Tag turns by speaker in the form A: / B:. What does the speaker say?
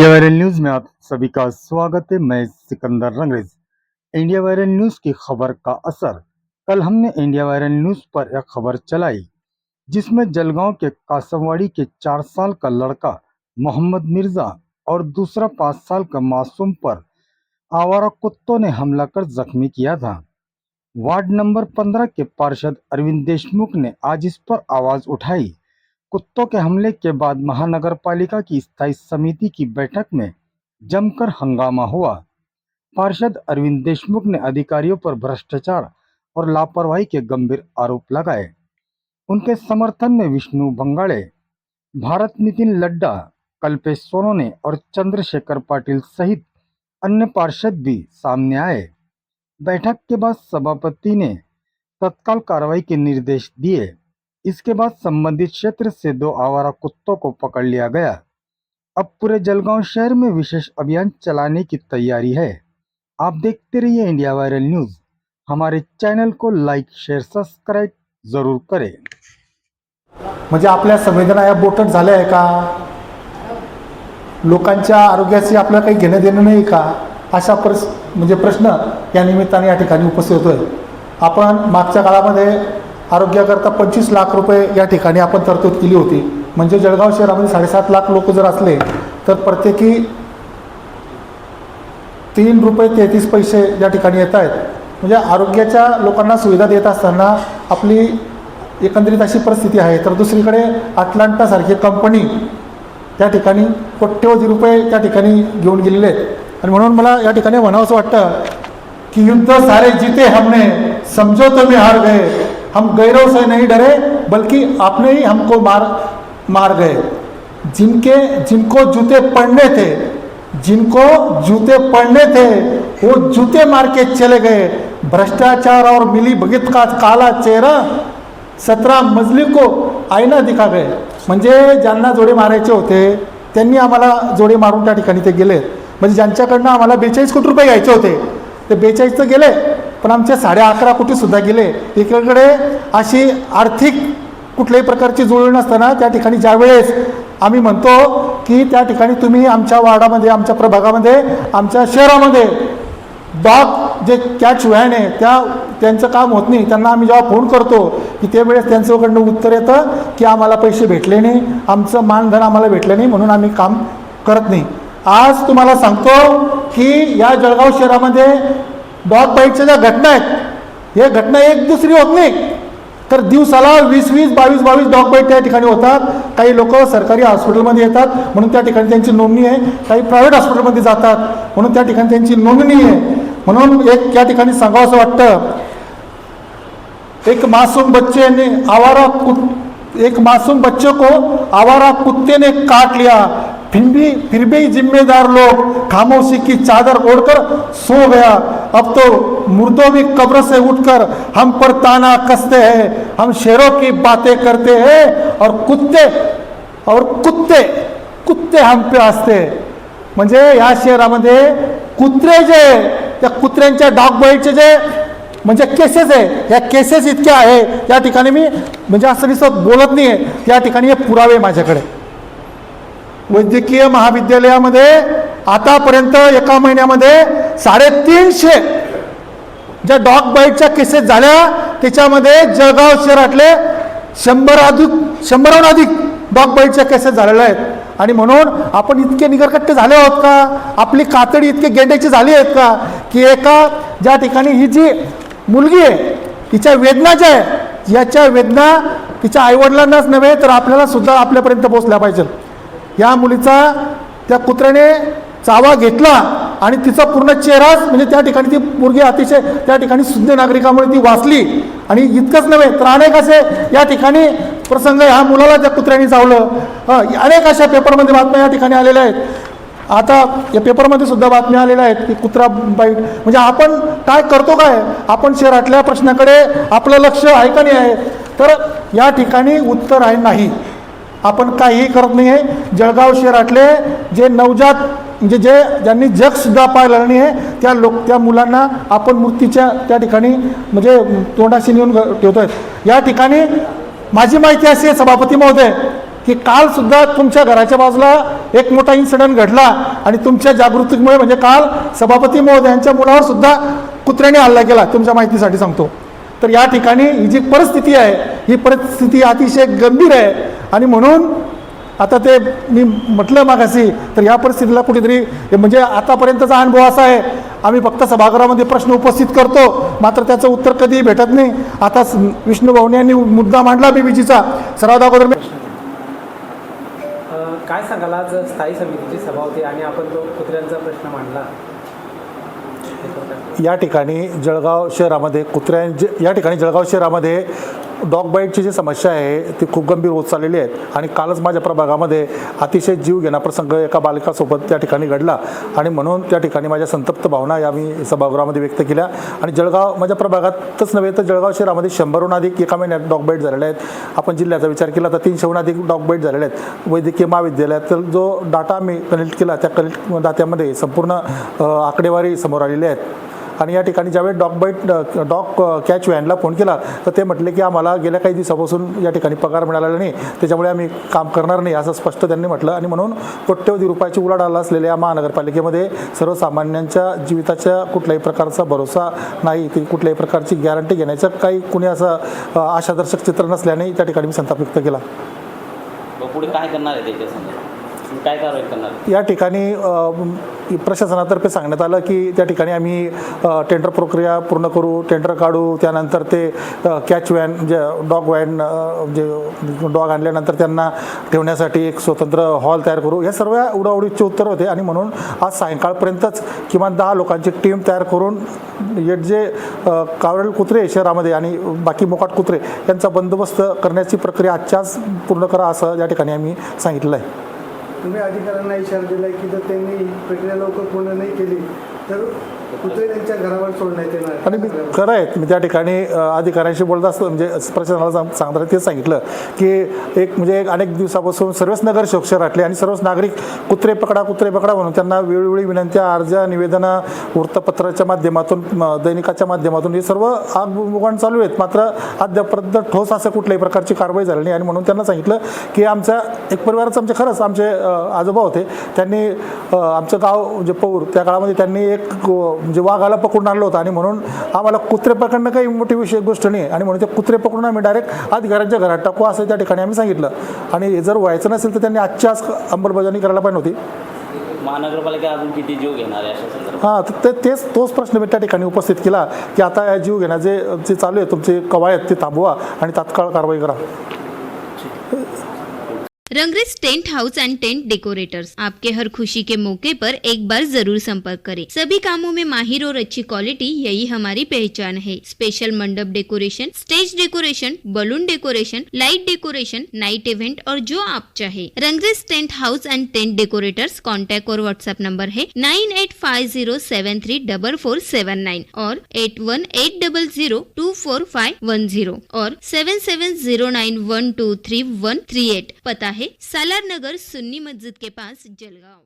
A: India viral news में आप सभी का स्वागत है। मैं Sikandar Rangrez. India viral news की खबर का असर। कल हमने इंडिया वायरल न्यूज पर एक खबर चलाई जिसमें जलगांव के कासमवाड़ी के 4 साल का लड़का मोहम्मद मिर्जा और दूसरा 5 साल का मासूम पर आवारा कुत्तों ने हमला कर जख्मी किया था। वार्ड नंबर 15 के पार्षद अरविंद देशमुख ने आज इस पर आवाज उठाई। कुत्तों के हमले के बाद महानगर पालिका की स्थायी समिति की बैठक में जमकर हंगामा हुआ। पार्षद अरविंद देशमुख ने अधिकारियों पर भ्रष्टाचार और लापरवाही के गंभीर आरोप लगाए। उनके समर्थन में विष्णु बंगाड़े, भारत नितिन लड्डा, कल्पेश सोनोने और चंद्रशेखर पाटिल सहित अन्य पार्षद भी सामने आए। बैठक के बाद सभापति ने तत्काल कार्रवाई के निर्देश दिए। इसके बाद संबंधित क्षेत्र से 2 आवारा कुत्तों को पकड़ लिया गया। अब पूरे जलगांव शहर में विशेष अभियान चलाने की तैयारी है। आप देखते रहिए इंडिया वायरल न्यूज। हमारे चॅनल को लाईक, शेअर, सबस्क्राईब जरूर करें।
B: म्हणजे आपल्या संवेदना या बोटट झाल्या आहे का? लोकांच्या आरोग्याशी आपल्याला काही घेणं देणं नाही का? अशा म्हणजे प्रश्न या निमित्ताने या ठिकाणी उपस्थित होतोय। आपण मागच्या काळामध्ये आरोग्याकरता 25 लाख रुपये या ठिकाणी आपण तरतूद केली होती। म्हणजे जळगाव शहरामध्ये 7.5 लाख लोक जर असले तर प्रत्येकी 3 रुपये 33 पैसे या ठिकाणी येत आहेत। म्हणजे आरोग्याच्या लोकांना सुविधा देत असताना आपली एकंदरीत अशी परिस्थिती आहे। तर दुसरीकडे अटलांटा सारखी कंपनी त्या ठिकाणी कोट्यवधी रुपये त्या ठिकाणी घेऊन गेलेले आहेत। आणि म्हणून मला या ठिकाणी म्हणावंसं वाटतं की युद्ध सारे जीते हमने, समझो तो में हार गए, हम गैरों से नहीं डरे बल्कि आपने ही हमको मार गए। जिनको जूते पड़ने थे, जिनको जूते पड़ने थे वो जूते मार के चले गए। भ्रष्टाचार और मिली भगत का काला चेहरा 17 मजली को आईना दिखा गए। म्हणजे ज्यांना जोडे मारायचे होते त्यांनी आम्हाला जोडे मारून त्या ठिकाणी ते गेले। म्हणजे ज्यांच्याकडनं आम्हाला 42 कोटी रुपये घ्यायचे होते ते 42 तर गेले, पण आमचे 11.5 कोटी सुद्धा गेले। एकीकडे अशी आर्थिक कुठल्याही प्रकारची जुळवण नसताना त्या ठिकाणी ज्यावेळेस आम्ही म्हणतो की त्या ठिकाणी तुम्ही आमच्या वार्डामध्ये, आमच्या प्रभागामध्ये, आमच्या शहरामध्ये डॉग जे कॅच व्हॅन आहे त्यांचं काम होत नाही, त्यांना आम्ही जेव्हा फोन करतो की त्यावेळेस त्यांच्याकडनं उत्तर येतं की आम्हाला पैसे भेटले नाही, आमचं मानधन आम्हाला भेटलं नाही, म्हणून आम्ही काम करत नाही। आज तुम्हाला सांगतो की या जळगाव शहरामध्ये डॉग बाईटच्या ज्या घटना आहेत हे घटना एक दुसरी होत नाही, तर दिवसाला 20-20, 22-22 डॉग बाईट त्या ठिकाणी होतात। काही लोक सरकारी हॉस्पिटलमध्ये येतात म्हणून त्या ठिकाणी त्यांची नोंदणी आहे, काही प्रायव्हेट हॉस्पिटलमध्ये जातात म्हणून त्या ठिकाणी त्यांची नोंदणी आहे। म्हणून एक या ठिकाणी सांगावंसं वाटतं, एक मासूम बच्चे को आवारा कुत्ते ने काट लिया, फिर भी जिम्मेदार लोग खामोशी की चादर ओढ़कर सो गया। अब तो मुर्दों भी कब्र से उठकर हम पर ताना कसते हैं, हम शेरों की बातें करते हैं और कुत्ते हम पे हसते। म्हणजे या शहरामध्ये कुत्रे जे त्या कुत्र्यांच्या डॉग बाईटचे जे म्हणजे केसेस आहे, या केसेस इतक्या आहे त्या ठिकाणी मी म्हणजे असं दिसत बोलत नाही आहे, त्या ठिकाणी हे पुरावे माझ्याकडे। वैद्यकीय महाविद्यालयामध्ये आतापर्यंत एका महिन्यामध्ये 350 ज्या डॉग बाईटच्या केसेस झाल्या त्याच्यामध्ये जळगाव शहरातले 100हून अधिक डॉग बाईटच्या केसेस झालेल्या आहेत। आणि म्हणून आपण इतके निगरकट्टे झाले आहोत का? आपली कातडी इतके गेंड्याची झाली आहेत का की एका ज्या ठिकाणी ही जी मुलगी आहे तिच्या वेदना ज्या आहे याच्या वेदना तिच्या आईवडिलांनाच नव्हे तर आपल्याला सुद्धा आपल्यापर्यंत पोहोचल्या पाहिजेत। या मुलीचा त्या कुत्र्याने चावा घेतला आणि तिचा पूर्ण चेहराच म्हणजे त्या ठिकाणी ती मुलगी अतिशय त्या ठिकाणी शुद्ध नागरिकामुळे ती वाचली। आणि इतकंच नव्हे तर अनेक असे या ठिकाणी प्रसंग ह्या मुलाला त्या कुत्र्याने चावलं। अनेक अशा पेपरमध्ये बातम्या या ठिकाणी आलेल्या आहेत। आता या पेपरमध्ये सुद्धा बातम्या आलेल्या आहेत की कुत्रा बाईट म्हणजे आपण काय करतो काय? आपण शहरातल्या प्रश्नाकडे आपलं लक्ष आहे का नाही आहे? तर या ठिकाणी उत्तर आहे नाही, आपण काहीही करत नाही आहे। जळगाव शहरातले जे नवजात म्हणजे ज्यांनी जगसुद्धा पाहिलं नाही आहे त्या मुलांना आपण मृत्यूच्या त्या ठिकाणी म्हणजे तोंडाशी नेऊन ठेवतो आहेत। या ठिकाणी माझी माहिती अशी आहे सभापती महोदय की काल सुद्धा तुमच्या घराच्या बाजूला एक मोठा इन्सिडेंट घडला आणि तुमच्या जागृतीमुळे म्हणजे काल सभापती महोदयांच्या मुलावर सुद्धा कुत्र्याने हल्ला केला, तुमच्या माहितीसाठी सांगतो. तर या ठिकाणी ही जी परिस्थिती आहे ही परिस्थिती अतिशय गंभीर आहे आणि म्हणून आता ते मी म्हटलं मागाशी, तर या परिस्थितीला कुठेतरी म्हणजे आतापर्यंतचा अनुभव असा आहे, आम्ही फक्त सभागृहामध्ये प्रश्न उपस्थित करतो मात्र त्याचं उत्तर कधीही भेटत नाही. आता विष्णू भाऊने यांनी मुद्दा मांडला बीबीजीचा. सर्वात अगोदर
C: काय सांगाल, आज स्थायी समितीची सभा होती आणि आपण तो कुत्र्यांचा प्रश्न मांडला.
B: या ठिकाणी जळगाव शहरामध्ये डॉग बाईटची जी समस्या आहे ती खूप गंभीर होत चाललेली आहे आणि कालच माझ्या प्रभागामध्ये अतिशय जीव घेणा प्रसंग एका बालिकासोबत त्या ठिकाणी घडला आणि म्हणून त्या ठिकाणी माझ्या संतप्त भावना या मी सभागृहामध्ये व्यक्त केल्या. आणि जळगाव माझ्या प्रभागातच नव्हे तर जळगाव शहरामध्ये 100हून अधिक एका महिन्यात डॉग बाईट झालेले आहेत. आपण जिल्ह्याचा विचार केला तर 300हून अधिक डॉग बाईट झालेले आहेत. वैद्यकीय महाविद्यालयात तर जो डाटा मी कलेक्ट केला त्या कलेक्ट डाट्यामध्ये संपूर्ण आकडेवारी समोर आलेली आहेत. आणि या ठिकाणी ज्यावेळी डॉग कॅच व्हॅनला फोन केला तर ते म्हटले की आम्हाला गेल्या काही दिवसापासून या ठिकाणी पगार मिळालेला नाही, त्याच्यामुळे आम्ही काम करणार नाही असं स्पष्ट त्यांनी म्हटलं. आणि म्हणून कोट्यवधी रुपयाची उलाढाल असलेल्या महानगरपालिकेमध्ये सर्वसामान्यांच्या जीविताच्या कुठल्याही प्रकारचा भरोसा नाही, ती कुठल्याही प्रकारची गॅरंटी घेण्याचं काही कुणी असं आशादर्शक चित्र नसल्याने त्या ठिकाणी मी संताप व्यक्त केला.
D: पुढे काय करणार आहे त्याच्या संदर्भात काय कारवाई करणार?
B: या ठिकाणी प्रशासनातर्फे सांगण्यात आलं की त्या ठिकाणी आम्ही टेंडर प्रक्रिया पूर्ण करू, टेंडर काढू, त्यानंतर ते कॅच व्हॅन जे डॉग व्हॅन जे डॉग आणल्यानंतर त्यांना ठेवण्यासाठी एक स्वतंत्र हॉल तयार करू. हे सर्व उडाउडीचे उत्तर होते आणि म्हणून आज सायंकाळपर्यंतच किमान 10 लोकांची टीम तयार करून जे कावरेल कुत्रे शहरामध्ये आणि बाकी मोकाट कुत्रे यांचा बंदोबस्त करण्याची प्रक्रिया आजच्याच पूर्ण करा असं या ठिकाणी आम्ही सांगितलं आहे.
E: तुम्ही अधिकाऱ्यांना इशारा दिला की जर त्यांनी ही प्रक्रिया लवकर पूर्ण नाही केली तर कुत्रे त्यांच्या घरावर सोडण्यात येणार.
B: आणि मी खरं आहे, मी त्या ठिकाणी अधिकाऱ्यांशी बोलत असतो म्हणजे प्रशासनाला सांगताना तेच सांगितलं की एक अनेक दिवसापासून सर्वच नगर शहरातले आणि सर्वच नागरिक कुत्रे पकडा म्हणून त्यांना वेळोवेळी विनंत्या, अर्ज, निवेदनं, वृत्तपत्राच्या माध्यमातून, दैनिकाच्या माध्यमातून हे सर्व आगमन चालू आहेत. मात्र अद्यापर्यंत ठोस असं कुठल्याही प्रकारची कारवाई झाली नाही. आणि म्हणून त्यांना सांगितलं की आमच्या एक परिवाराचं खरंच आमचे आजोबा होते, त्यांनी आमचं गाव जे पौर त्या काळामध्ये त्यांनी एक म्हणजे वाघाला पकडून आणलं होतं आणि म्हणून आम्हाला कुत्रे पकडणं काही मोठी विषय गोष्ट नाही आणि म्हणून ते कुत्रे पकडून आम्ही डायरेक्ट अधिकाऱ्यांच्या घरात टाकू असं त्या ठिकाणी आम्ही सांगितलं. आणि जर व्हायचं नसेल तर त्यांनी आजच्या आज अंमलबजावणी करायला पाहिजे होती.
D: महानगरपालिका अजून किती जीव घेणार आहे अशा संदर्भात?
B: हां, तोच प्रश्न मी त्या ठिकाणी उपस्थित केला की आता या जीव घेण्याचे जे चालू आहे तुमचे कवायत ते थांबवा आणि तात्काळ कारवाई करा.
F: Rangrez tent house and tent decorators आपके हर खुशी के मौके पर एक बार जरूर संपर्क करें. सभी कामों में माहिर और अच्छी क्वालिटी, यही हमारी पहचान है. Special mandap decoration, stage decoration, balloon decoration, light decoration, night event और जो आप चाहे. Rangrez tent house and tent decorators contact और व्हाट्सएप नंबर है 9850734479 और 8180024510 और 7709123138. पता है सालार नगर सुन्नी मस्जिद के पास, जलगांव.